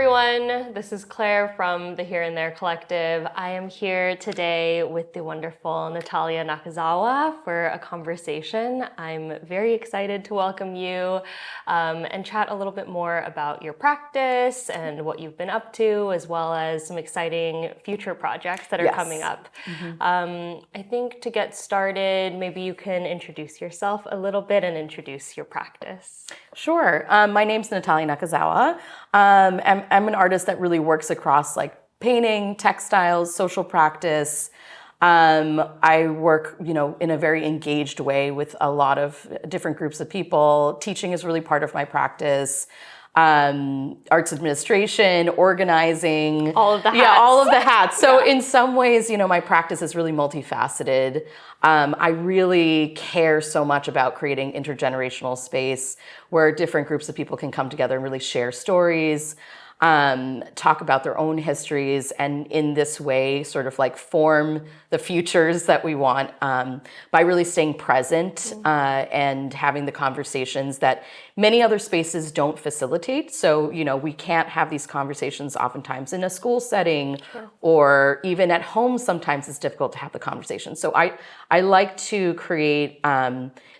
everyone. This is Claire from the Here and There Collective. I am here today with the wonderful Natalia Nakazawa for a conversation. I'm very excited to welcome you and chat a little bit more about your practice and what you've been up to, as well as some exciting future projects that are coming up. I think to get started, maybe you can introduce yourself a little bit and introduce your practice. Sure. My name's Natalia Nakazawa. I'm an artist that really works across like painting, textiles, social practice. I work, in a very engaged way with a lot of different groups of people. Teaching is really part of my practice. Arts administration, organizing. All of the hats. Yeah, all of the hats. So in some ways, my practice is really multifaceted. I really care so much about creating intergenerational space where different groups of people can come together and really share stories, talk about their own histories, and in this way sort of like form the futures that we want by really staying present and having the conversations that many other spaces don't facilitate. So, we can't have these conversations oftentimes in a school setting or even at home. Sometimes it's difficult to have the conversation. So I like to create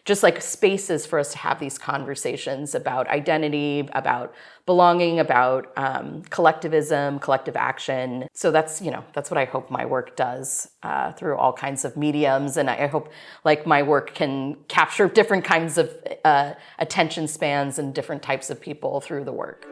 just like spaces for us to have these conversations about identity, about belonging, about collectivism, collective action. So that's what I hope my work does through all kinds of mediums. And I hope like my work can capture different kinds of attention spans and different types of people through the work.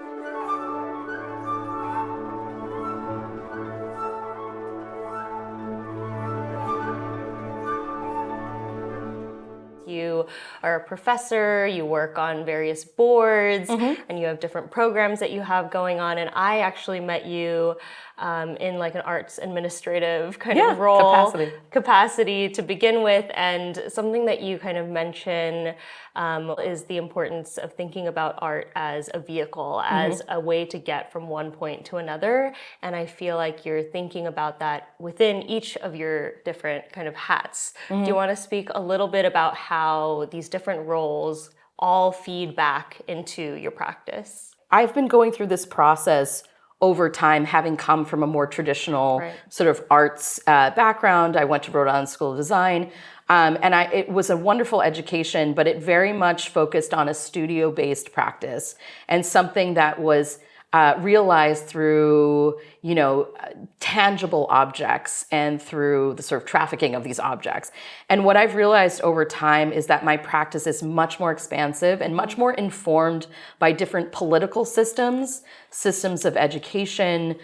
You are a professor, you work on various boards, and you have different programs that you have going on. And I actually met you in like an arts administrative kind of role, capacity to begin with. And something that you kind of mention is the importance of thinking about art as a vehicle, as a way to get from one point to another. And I feel like you're thinking about that within each of your different kind of hats. Do you want to speak a little bit about how these different roles all feed back into your practice? I've been going through this process over time, having come from a more traditional sort of arts background. I went to Rhode Island School of Design, and it was a wonderful education, but it very much focused on a studio-based practice and something that was realized through, tangible objects and through the sort of trafficking of these objects. And what I've realized over time is that my practice is much more expansive and much more informed by different political systems of education,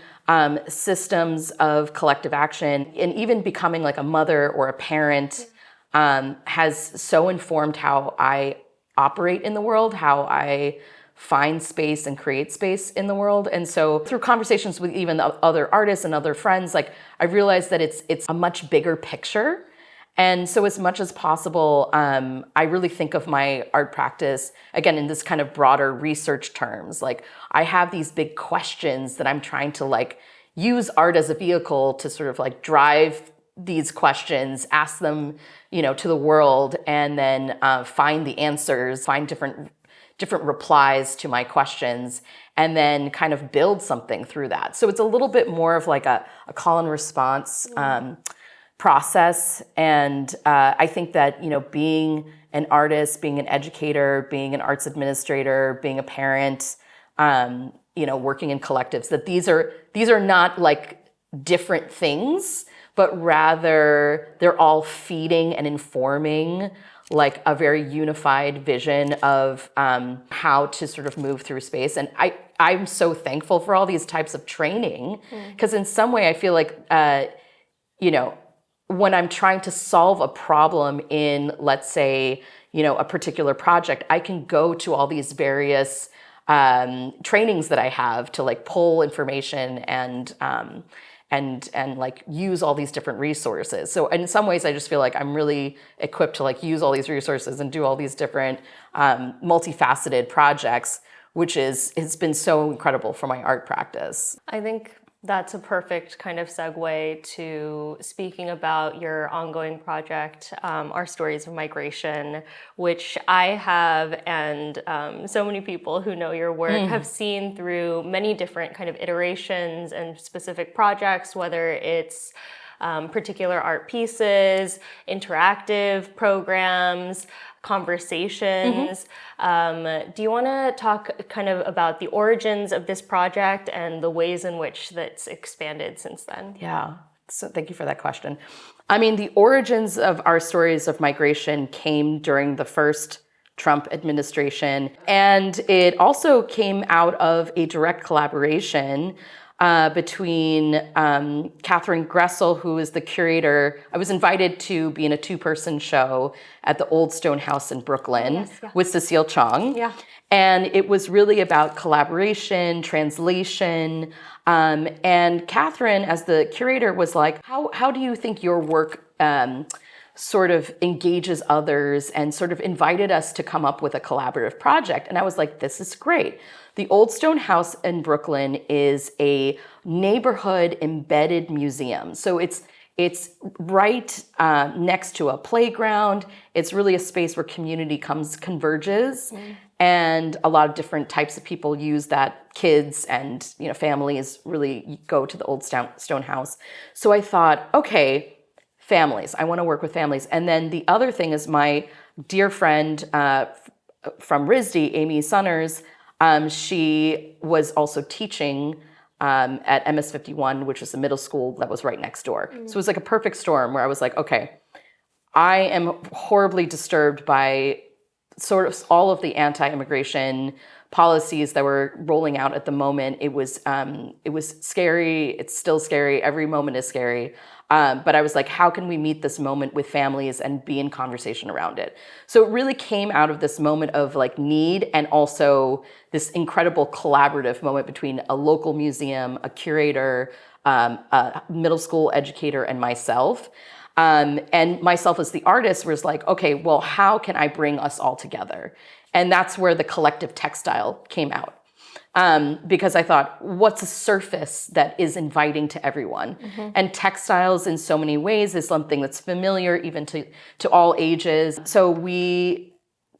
systems of collective action, and even becoming like a mother or a parent has so informed how I operate in the world, how I find space and create space in the world. And so through conversations with even other artists and other friends, like I realized that it's a much bigger picture. And so as much as possible, I really think of my art practice, again, in this kind of broader research terms. Like I have these big questions that I'm trying to like use art as a vehicle to sort of like drive these questions, ask them, to the world, and then find the answers, find different replies to my questions, and then kind of build something through that. So it's a little bit more of like a call and response process. And I think that, being an artist, being an educator, being an arts administrator, being a parent, working in collectives, that these are not like different things, but rather they're all feeding and informing like a very unified vision of how to sort of move through space. And I'm so thankful for all these types of training, because in some way I feel like, when I'm trying to solve a problem in, let's say, a particular project, I can go to all these various trainings that I have to like pull information and like use all these different resources. So in some ways, I just feel like I'm really equipped to like use all these resources and do all these different multifaceted projects, which has been so incredible for my art practice. I think That's a perfect kind of segue to speaking about your ongoing project, Our Stories of Migration, which I have, and so many people who know your work have seen through many different kind of iterations and specific projects, whether it's particular art pieces, interactive programs, conversations. Do you want to talk kind of about the origins of this project and the ways in which that's expanded since then? Yeah, so thank you for that question. I mean, the origins of Our Stories of Migration came during the first Trump administration, and it also came out of a direct collaboration between Catherine Gressel, who is the curator. I was invited to be in a two-person show at the Old Stone House in Brooklyn with Cecile Chong. Yeah. And it was really about collaboration, translation. And Catherine, as the curator, was like, how do you think your work sort of engages others, and sort of invited us to come up with a collaborative project? And I was like, this is great. The Old Stone House in Brooklyn is a neighborhood embedded museum. So it's right next to a playground. It's really a space where community converges, and a lot of different types of people use that. Kids and families really go to the Old Stone House. So I thought, okay, families. I want to work with families. And then the other thing is my dear friend from RISD, Amy Sunners. She was also teaching at MS51, which is a middle school that was right next door. So it was like a perfect storm where I was like, okay, I am horribly disturbed by sort of all of the anti-immigration policies that were rolling out at the moment. It was scary. It's still scary. Every moment is scary. But I was like, how can we meet this moment with families and be in conversation around it? So it really came out of this moment of like need, and also this incredible collaborative moment between a local museum, a curator, a middle school educator, and myself. And myself as the artist was like, okay, well, how can I bring us all together? And that's where the collective textile came out. Because I thought, what's a surface that is inviting to everyone? And textiles in so many ways is something that's familiar even to all ages. So I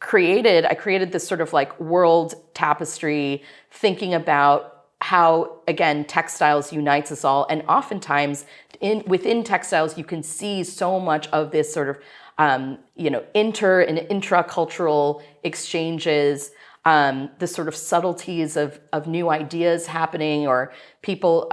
created this sort of like world tapestry, thinking about how, again, textiles unites us all. And oftentimes within textiles, you can see so much of this sort of, inter and intra-cultural exchanges, the sort of subtleties of new ideas happening, or people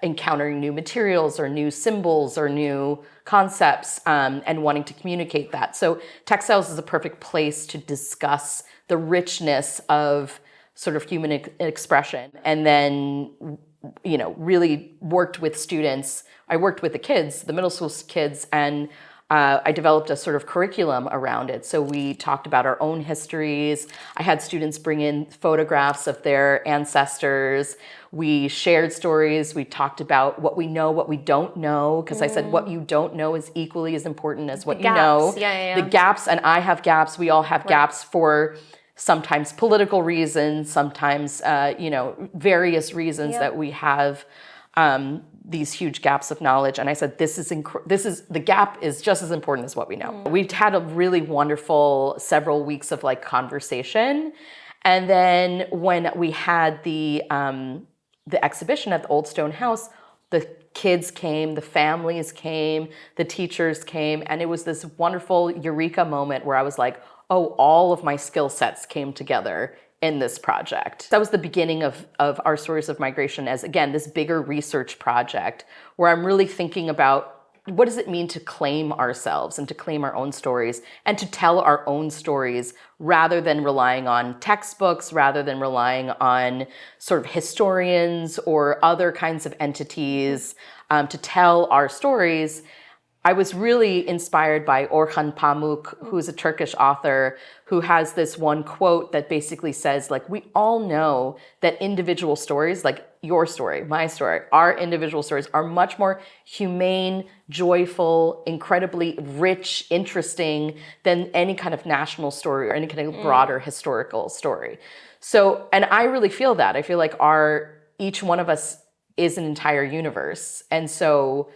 encountering new materials or new symbols or new concepts, and wanting to communicate that. So textiles is a perfect place to discuss the richness of sort of human expression. And then, really worked with students. I worked with the kids, the middle school kids, and I developed a sort of curriculum around it. So we talked about our own histories. I had students bring in photographs of their ancestors. We shared stories. We talked about what we know, what we don't know, because I said what you don't know is equally as important as what you know. The gaps, and I have gaps. We all have gaps for sometimes political reasons, sometimes various reasons that we have these huge gaps of knowledge. And I said, the gap is just as important as what we know. We've had a really wonderful several weeks of like conversation. And then when we had the exhibition at the Old Stone House, the kids came, the families came, the teachers came, and it was this wonderful eureka moment where I was like, oh, all of my skill sets came together in this project. That was the beginning of Our Stories of Migration as, again, this bigger research project where I'm really thinking about what does it mean to claim ourselves and to claim our own stories and to tell our own stories rather than relying on textbooks, rather than relying on sort of historians or other kinds of entities to tell our stories. I was really inspired by Orhan Pamuk, who's a Turkish author, who has this one quote that basically says, like, we all know that individual stories, like your story, my story, our individual stories are much more humane, joyful, incredibly rich, interesting than any kind of national story or any kind of broader historical story. So, and I really feel that. I feel like each one of us is an entire universe. And so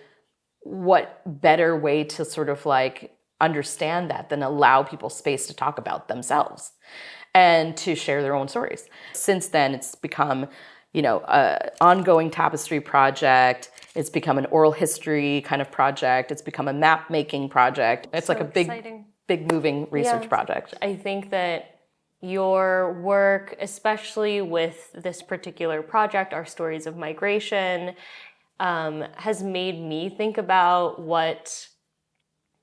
what better way to sort of like understand that than allow people space to talk about themselves and to share their own stories. Since then, it's become, an ongoing tapestry project. It's become an oral history kind of project. It's become a map making project. It's like a big moving research project. I think that your work, especially with this particular project, Our Stories of Migration, has made me think about what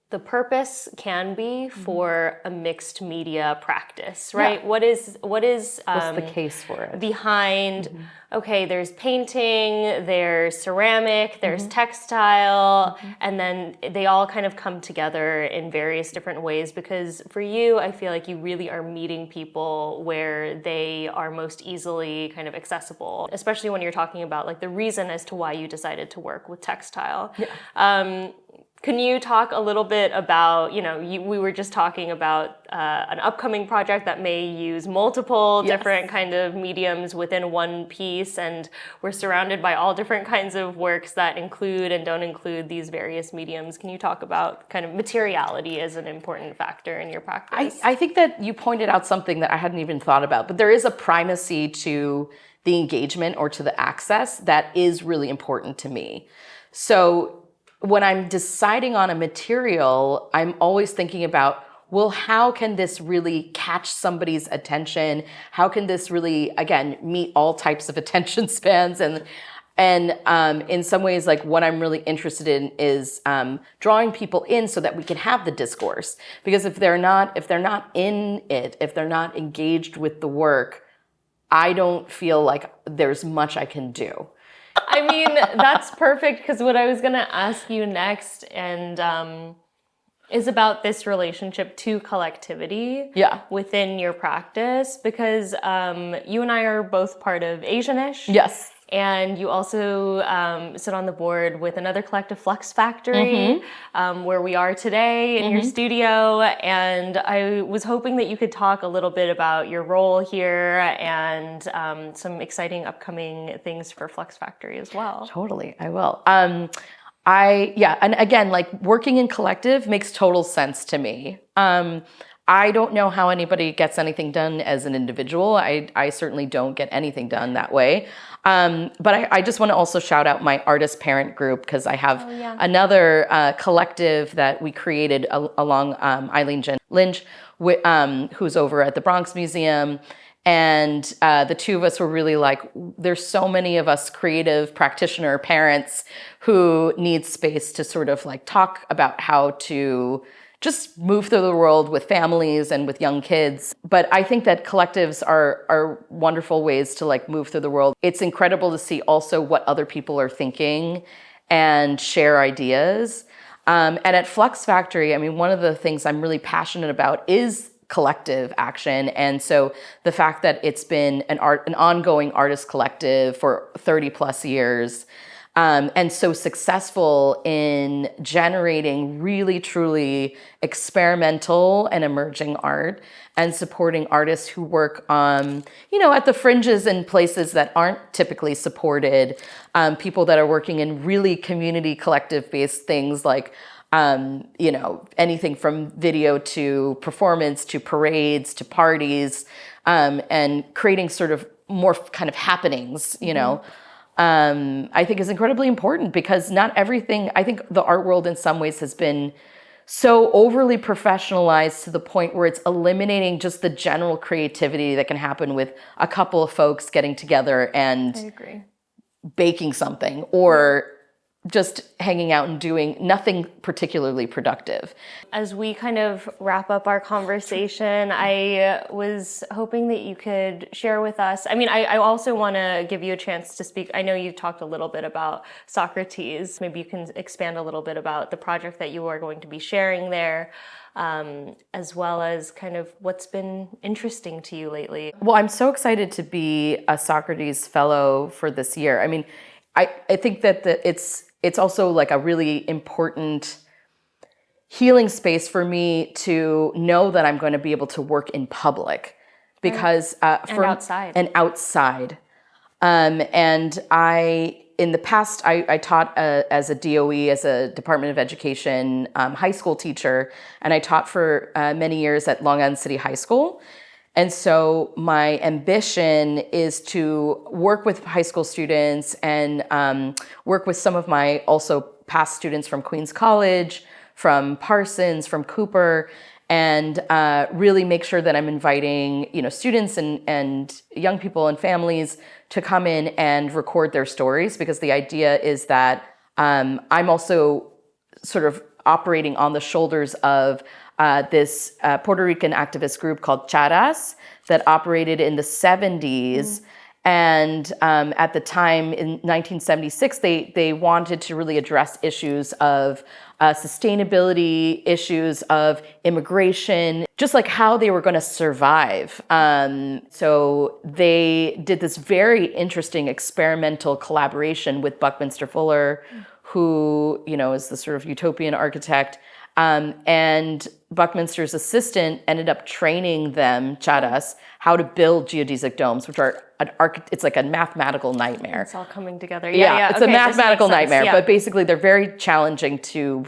the purpose can be for a mixed media practice, right? Yeah. What's the case for it behind? Okay, there's painting, there's ceramic, there's textile, and then they all kind of come together in various different ways. Because for you, I feel like you really are meeting people where they are most easily kind of accessible, especially when you're talking about like the reason as to why you decided to work with textile. Yeah. Can you talk a little bit about, we were just talking about an upcoming project that may use multiple different kind of mediums within one piece, and we're surrounded by all different kinds of works that include and don't include these various mediums. Can you talk about kind of materiality as an important factor in your practice? I think that you pointed out something that I hadn't even thought about, but there is a primacy to the engagement or to the access that is really important to me. So when I'm deciding on a material, I'm always thinking about, well, how can this really catch somebody's attention? How can this really, again, meet all types of attention spans? And in some ways, like what I'm really interested in is drawing people in so that we can have the discourse. Because if they're not in it, if they're not engaged with the work, I don't feel like there's much I can do. I mean, that's perfect, because what I was going to ask you next is about this relationship to collectivity within your practice, because you and I are both part of Asianish. Yes. And you also sit on the board with another collective, Flux Factory, where we are today in your studio. And I was hoping that you could talk a little bit about your role here and some exciting upcoming things for Flux Factory as well. Totally, I will. And again, like working in collective makes total sense to me. I don't know how anybody gets anything done as an individual. I certainly don't get anything done that way. But I just want to also shout out my artist parent group, because I have another collective that we created along Eileen Lynch, who's over at the Bronx Museum. And the two of us were really like, there's so many of us creative practitioner parents who need space to sort of like talk about how to just move through the world with families and with young kids. But I think that collectives are wonderful ways to like move through the world. It's incredible to see also what other people are thinking and share ideas. And at Flux Factory, I mean, one of the things I'm really passionate about is collective action. And so the fact that it's been an ongoing artist collective for 30 plus years, and so successful in generating really, truly experimental and emerging art, and supporting artists who work on, at the fringes and places that aren't typically supported, people that are working in really community collective-based things like, anything from video to performance to parades to parties, and creating sort of more kind of happenings, I think is incredibly important, because not everything, I think the art world in some ways has been so overly professionalized to the point where it's eliminating just the general creativity that can happen with a couple of folks getting together and baking something, or just hanging out and doing nothing particularly productive. As we kind of wrap up our conversation, I was hoping that you could share with us, I also want to give you a chance to speak. I know you talked a little bit about Socrates. Maybe you can expand a little bit about the project that you are going to be sharing there, as well as kind of what's been interesting to you lately. Well, I'm so excited to be a Socrates Fellow for this year. I think that it's also like a really important healing space for me to know that I'm going to be able to work in public, because and outside. And in the past, I taught as a DOE, as a Department of Education high school teacher, and I taught for many years at Long Island City High School. And so my ambition is to work with high school students and work with some of my also past students from Queens College, from Parsons, from Cooper, and really make sure that I'm inviting, students and young people and families to come in and record their stories, because the idea is that I'm also sort of operating on the shoulders of this Puerto Rican activist group called Charas that operated in the 70s. And at the time in 1976, they wanted to really address issues of sustainability, issues of immigration, just like how they were going to survive. So they did this very interesting experimental collaboration with Buckminster Fuller, who, is the sort of utopian architect. And Buckminster's assistant ended up training them, Charas, how to build geodesic domes, which are it's like a mathematical nightmare. It's all coming together. It's a mathematical nightmare, Yeah. but basically they're very challenging to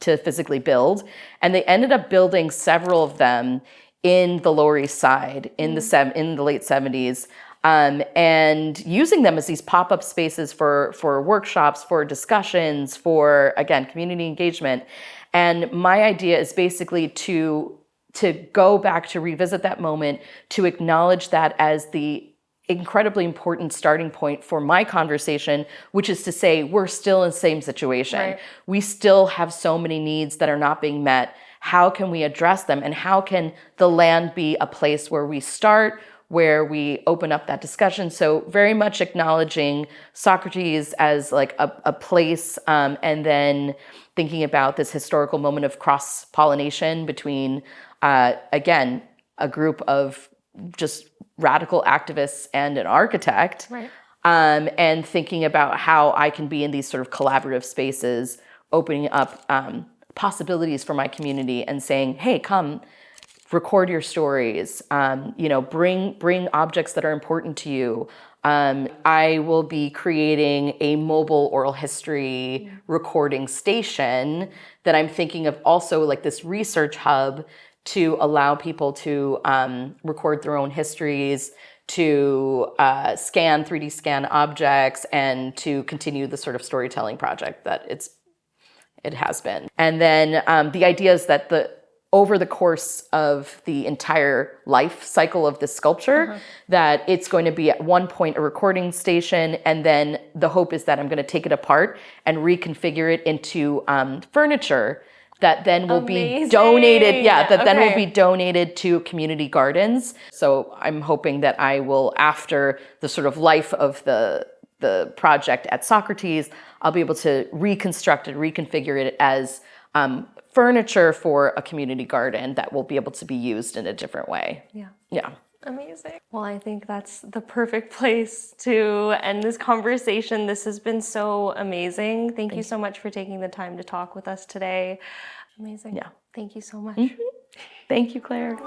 physically build. And they ended up building several of them in the Lower East Side in the late 70s. And using them as these pop-up spaces for workshops, for discussions, for, again, community engagement. And my idea is basically to go back, to revisit that moment, to acknowledge that as the incredibly important starting point for my conversation, which is to say we're still in the same situation. Right. We still have so many needs that are not being met. How can we address them? And how can the land be a place where we start, where we open up that discussion? So very much acknowledging Socrates as like a place, and then thinking about this historical moment of cross-pollination between, again, a group of just radical activists and an architect, Right. And thinking about how I can be in these sort of collaborative spaces, opening up possibilities for my community and saying, hey, come, record your stories, bring objects that are important to you. I will be creating a mobile oral history recording station that I'm thinking of also like this research hub to allow people to record their own histories, to 3D scan objects, and to continue the sort of storytelling project that it has been. And then the idea is that over the course of the entire life cycle of this sculpture, that it's going to be at one point a recording station, and then the hope is that I'm going to take it apart and reconfigure it into furniture that then will be donated. Then will be donated to community gardens. So I'm hoping that I will, after the sort of life of the project at Socrates, I'll be able to reconstruct it, reconfigure it as furniture for a community garden that will be able to be used in a different way. Yeah. Amazing. Well, I think that's the perfect place to end this conversation. This has been so amazing. Thank you so much for taking the time to talk with us today. Amazing. Yeah. Thank you so much. Thank you, Claire.